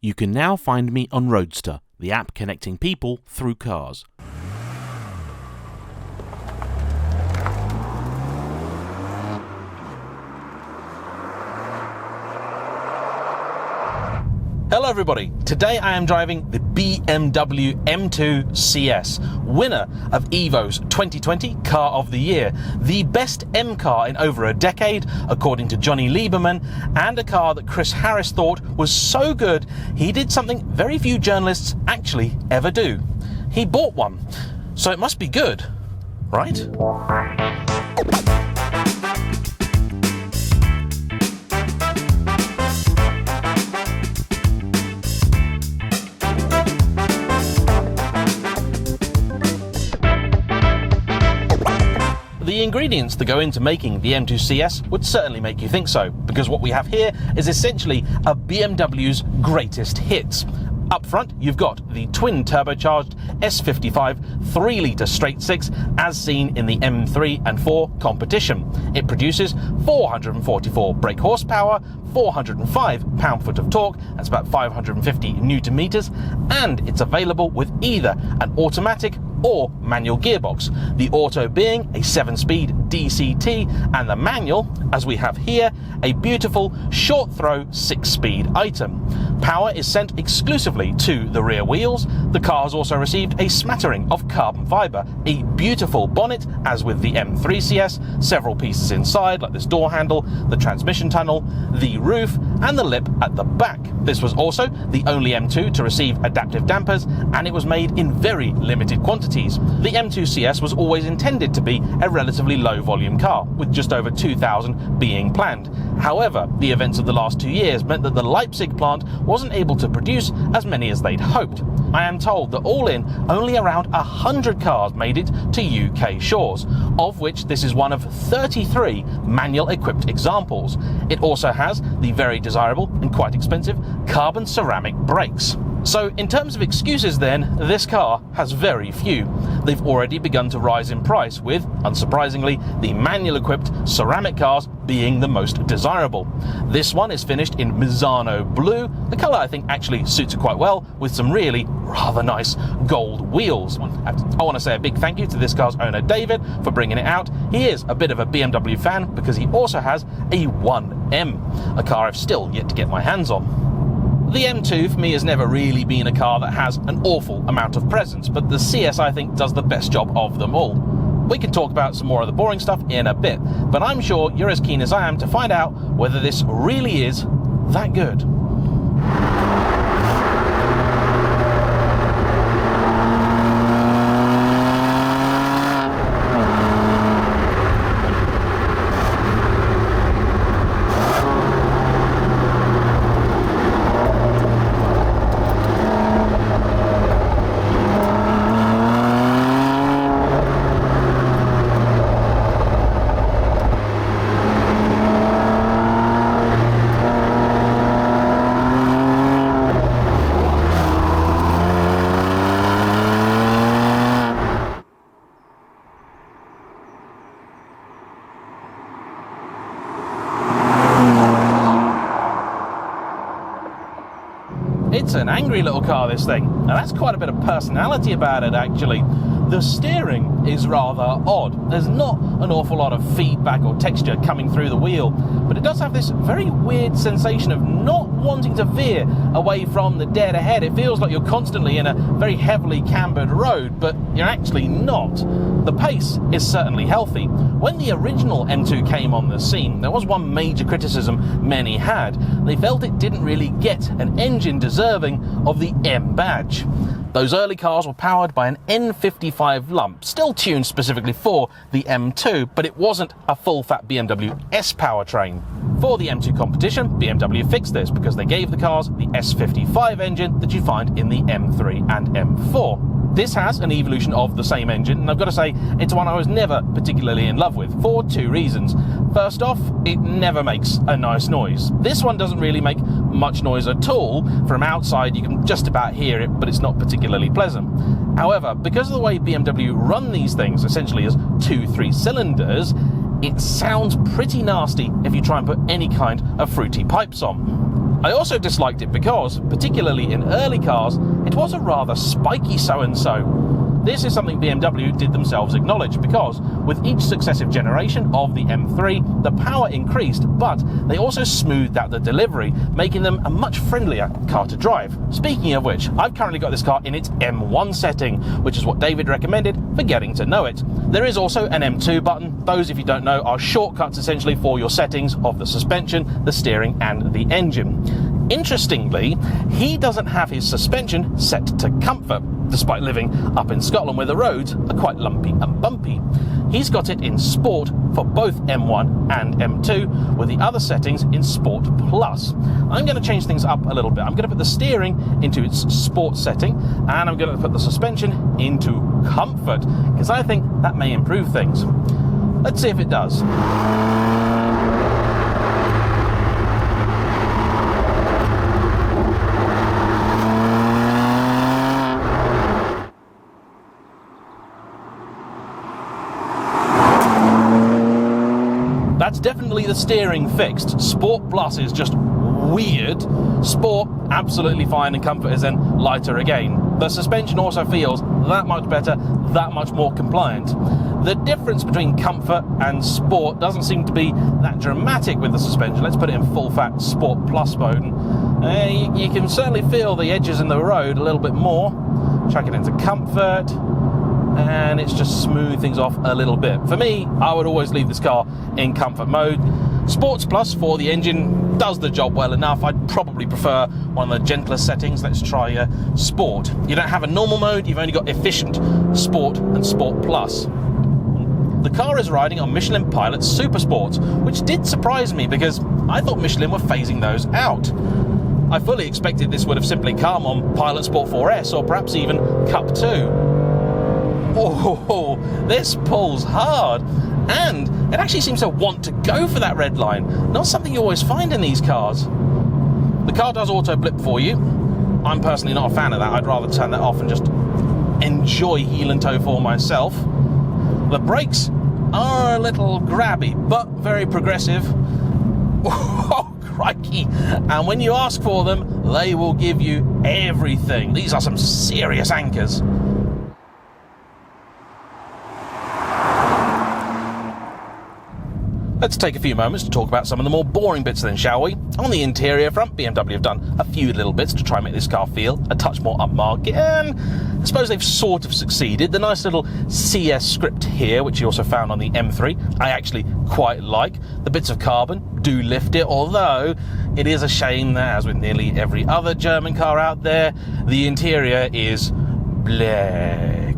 You can now find me on RoadStr, the app connecting people through cars. Hello everybody, today I am driving the BMW M2 CS, winner of Evo's 2020 Car of the Year, the best M car in over a decade according to Johnny Lieberman, and a car that Chris Harris thought was so good he did something very few journalists actually ever do. He bought one, so it must be good, right? The ingredients that go into making the M2 CS would certainly make you think so, because what we have here is essentially a BMW's greatest hits. Up front, you've got the twin turbocharged S55 3-litre straight six as seen in the M3 and 4 competition. It produces 444 brake horsepower, 405 pound-foot of torque, that's about 550 newton meters, and it's available with either an automatic or manual gearbox, the auto being a 7-speed DCT and the manual, as we have here, a beautiful short-throw 6-speed item. Power is sent exclusively to the rear wheels. The car has also received a smattering of carbon fibre, a beautiful bonnet as with the M3 CS, several pieces inside like this door handle, the transmission tunnel, the roof and the lip at the back. This was also the only M2 to receive adaptive dampers, and it was made in very limited quantities. The M2 CS was always intended to be a relatively low volume car, with just over 2,000 being planned. However, the events of the last 2 years meant that the Leipzig plant wasn't able to produce as many as they'd hoped. I am told that all in, only around 100 cars made it to UK shores, of which this is one of 33 manual equipped examples. It also has the very desirable and quite expensive carbon ceramic brakes. So in terms of excuses then, this car has very few. They've already begun to rise in price, with, unsurprisingly, the manual equipped ceramic cars being the most desirable. This one is finished in Misano blue, the colour I think actually suits it quite well, with some really rather nice gold wheels. I want to say a big thank you to this car's owner David for bringing it out. He is a bit of a BMW fan because he also has a 1M, a car I've still yet to get my hands on. The M2 for me has never really been a car that has an awful amount of presence, but the CS I think does the best job of them all. We can talk about some more of the boring stuff in a bit, but I'm sure you're as keen as I am to find out whether this really is that good. It's an angry little car, this thing, and that's quite a bit of personality about it actually. The steering is rather odd. There's not an awful lot of feedback or texture coming through the wheel, but it does have this very weird sensation of not wanting to veer away from the dead ahead. It feels like you're constantly in a very heavily cambered road, but you're actually not. The pace is certainly healthy. When the original M2 came on the scene, there was one major criticism many had. They felt it didn't really get an engine deserving of the M badge. Those early cars were powered by an N55 lump, still tuned specifically for the M2, but it wasn't a full-fat BMW S powertrain. For the M2 competition, BMW fixed this because they gave the cars the S55 engine that you find in the M3 and M4. This has an evolution of the same engine, and I've got to say, it's one I was never particularly in love with, for two reasons. First off, it never makes a nice noise. This one doesn't really make much noise at all. From outside, you can just about hear it, but it's not particularly pleasant. However, because of the way BMW run these things, essentially as 2-3 cylinders, it sounds pretty nasty if you try and put any kind of fruity pipes on. I also disliked it because, particularly in early cars, it was a rather spiky so-and-so. This is something BMW did themselves acknowledge, because with each successive generation of the M3, the power increased, but they also smoothed out the delivery, making them a much friendlier car to drive. Speaking of which, I've currently got this car in its M1 setting, which is what David recommended for getting to know it. There is also an M2 button. Those, if you don't know, are shortcuts essentially for your settings of the suspension, the steering, and the engine. Interestingly, he doesn't have his suspension set to comfort, despite living up in Scotland where the roads are quite lumpy and bumpy. He's got it in Sport for both M1 and M2, with the other settings in Sport Plus. I'm going to change things up a little bit. I'm going to put the steering into its Sport setting, and I'm going to put the suspension into Comfort, because I think that may improve things. Let's see if it does. That's definitely the steering fixed. Sport Plus is just weird. Sport, absolutely fine, and Comfort is then lighter again. The suspension also feels that much better, that much more compliant. The difference between Comfort and Sport doesn't seem to be that dramatic with the suspension. Let's put it in full fat Sport Plus mode. You can certainly feel the edges in the road a little bit more. Chuck it into Comfort, and it's just smooth things off a little bit. For me, I would always leave this car in Comfort mode. Sports Plus for the engine does the job well enough. I'd probably prefer one of the gentler settings. Let's try Sport. You don't have a normal mode, you've only got Efficient, Sport, and Sport Plus. The car is riding on Michelin Pilot Super Sports, which did surprise me because I thought Michelin were phasing those out. I fully expected this would have simply come on Pilot Sport 4S or perhaps even Cup 2. Oh, this pulls hard, and it actually seems to want to go for that red line. Not something you always find in these cars. The car does auto blip for you. I'm personally not a fan of that. I'd rather turn that off and just enjoy heel and toe for myself. The brakes are a little grabby, but very progressive. Oh, crikey. And when you ask for them, they will give you everything. These are some serious anchors. Let's take a few moments to talk about some of the more boring bits then, shall we? On the interior front, BMW have done a few little bits to try and make this car feel a touch more upmarket, and I suppose they've sort of succeeded. The nice little CS script here, which you also found on the M3, I actually quite like. The bits of carbon do lift it, although it is a shame that, as with nearly every other German car out there, the interior is black.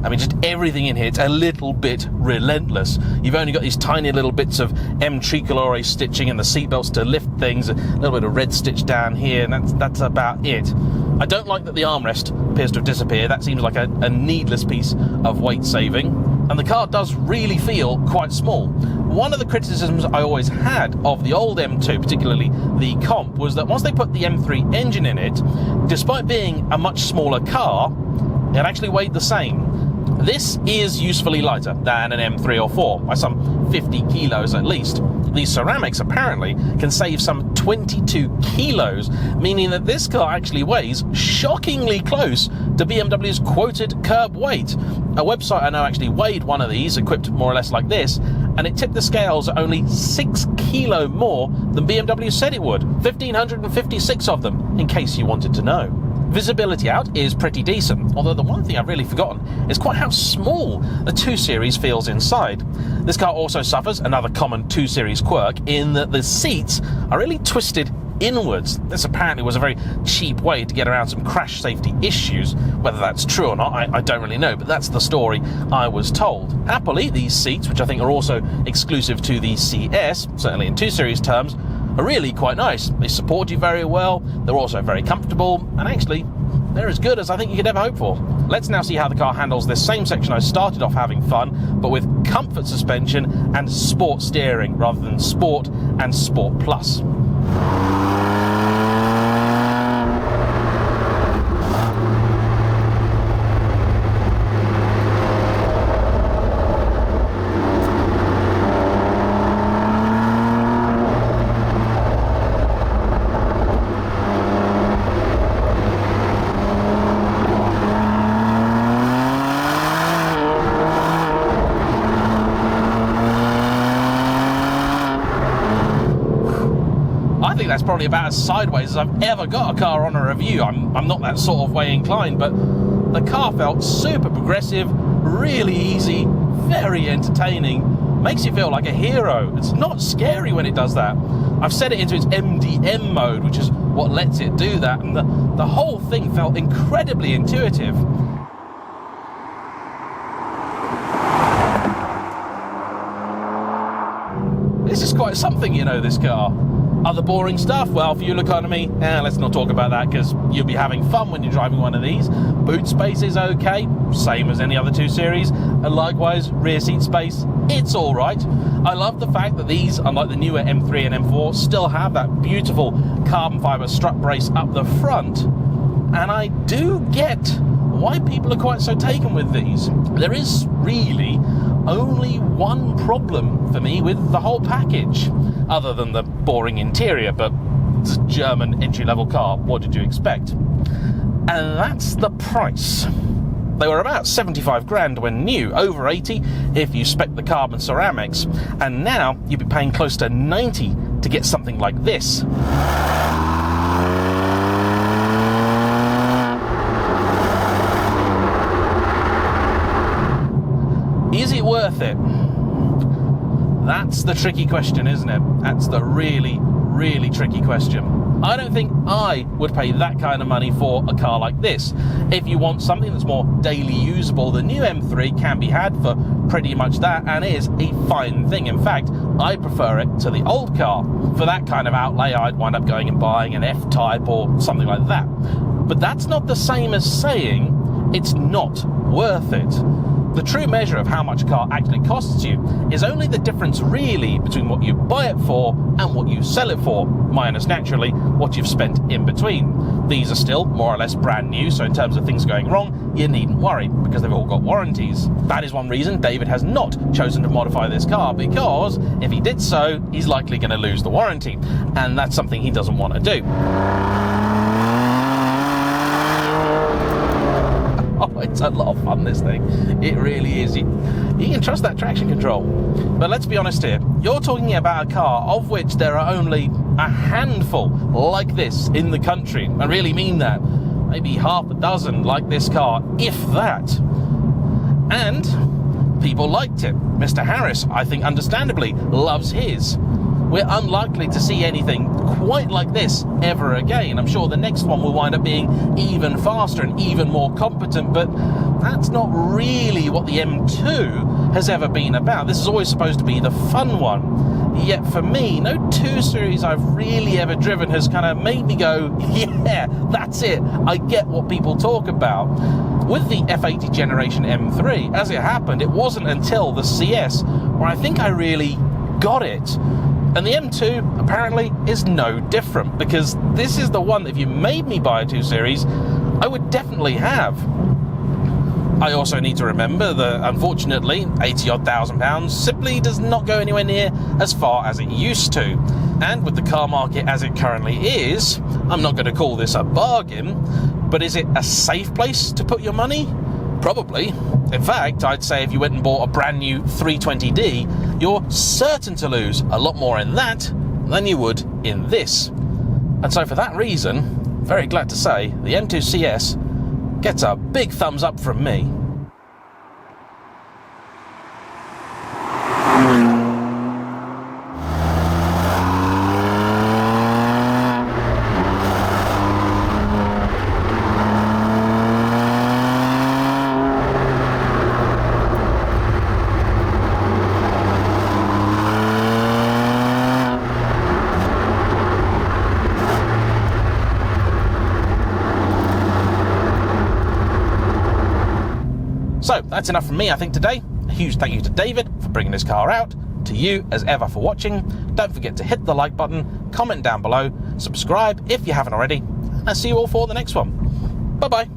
I mean, just everything in here, it's a little bit relentless. You've only got these tiny little bits of M tricolore stitching and the seatbelts to lift things, a little bit of red stitch down here, and that's about it. I don't like that the armrest appears to have disappeared. That seems like a needless piece of weight saving. And the car does really feel quite small. One of the criticisms I always had of the old M2, particularly the Comp, was that once they put the M3 engine in it, despite being a much smaller car, it actually weighed the same. This is usefully lighter than an M3 or 4, by some 50 kilos at least. These ceramics apparently can save some 22 kilos, meaning that this car actually weighs shockingly close to BMW's quoted curb weight. A website I know actually weighed one of these, equipped more or less like this, and it tipped the scales at only 6 kilo more than BMW said it would. 1,556 of them, in case you wanted to know. Visibility out is pretty decent, although the one thing I've really forgotten is quite how small the 2 Series feels inside. This car also suffers another common 2 Series quirk in that the seats are really twisted inwards. This apparently was a very cheap way to get around some crash safety issues. Whether that's true or not, I don't really know, but that's the story I was told. Happily, these seats, which I think are also exclusive to the CS, certainly in 2 Series terms, are really quite nice. They support you very well, they're also very comfortable, and actually, they're as good as I think you could ever hope for. Let's now see how the car handles this same section I started off having fun, but with comfort suspension and sport steering, rather than Sport and Sport Plus. probably about as sideways as I've ever got a car on a review. I'm not that sort of way inclined, but the car felt super progressive, really easy, very entertaining, makes you feel like a hero. It's not scary when it does that. I've set it into its MDM mode, which is what lets it do that, and the whole thing felt incredibly intuitive. This is quite something, you know, this car. Other boring stuff, well, fuel economy, let's not talk about that because you'll be having fun when you're driving one of these. Boot space is okay, same as any other 2 Series, and likewise rear seat space, it's all right. I love the fact that these, unlike the newer M3 and M4, still have that beautiful carbon fibre strut brace up the front, and I do get why people are quite so taken with these. There is really only one problem for me with the whole package, other than the boring interior, but it's a German entry-level car, what did you expect? And that's the price. They were about 75 grand when new, over 80 if you spec the carbon ceramics, and now you'd be paying close to 90 to get something like this. Is it worth it? That's the tricky question, isn't it? That's the really, really tricky question. I don't think I would pay that kind of money for a car like this. If you want something that's more daily usable, the new M3 can be had for pretty much that and is a fine thing. In fact, I prefer it to the old car. For that kind of outlay, I'd wind up going and buying an F-Type or something like that. But that's not the same as saying it's not worth it. The true measure of how much a car actually costs you is only the difference really between what you buy it for and what you sell it for, minus naturally what you've spent in between. These are still more or less brand new, so in terms of things going wrong, you needn't worry because they've all got warranties. That is one reason David has not chosen to modify this car, because if he did so, he's likely going to lose the warranty, and that's something he doesn't want to do. Oh, it's a lot of fun, this thing. It really is. You can trust that traction control. But let's be honest here. You're talking about a car of which there are only a handful like this in the country. I really mean that. Maybe half a dozen like this car, if that. And people liked it. Mr. Harris, I think understandably, loves his. We're unlikely to see anything quite like this ever again. I'm sure the next one will wind up being even faster and even more competent, but that's not really what the M2 has ever been about. This is always supposed to be the fun one. Yet for me, no 2 Series I've really ever driven has kind of made me go, yeah, that's it. I get what people talk about. With the F80 generation M3, as it happened, it wasn't until the CS where I think I really got it. And the M2 apparently is no different, because this is the one that if you made me buy a 2 Series, I would definitely have. I also need to remember that unfortunately 80-odd thousand pounds simply does not go anywhere near as far as it used to. And with the car market as it currently is, I'm not going to call this a bargain, but is it a safe place to put your money? Probably. In fact, I'd say if you went and bought a brand new 320d, you're certain to lose a lot more in that than you would in this. And so for that reason, very glad to say, the M2 CS gets a big thumbs up from me. So that's enough from me, I think, today. A huge thank you to David for bringing this car out, to you as ever for watching. Don't forget to hit the like button, comment down below, subscribe if you haven't already, and I'll see you all for the next one. Bye bye.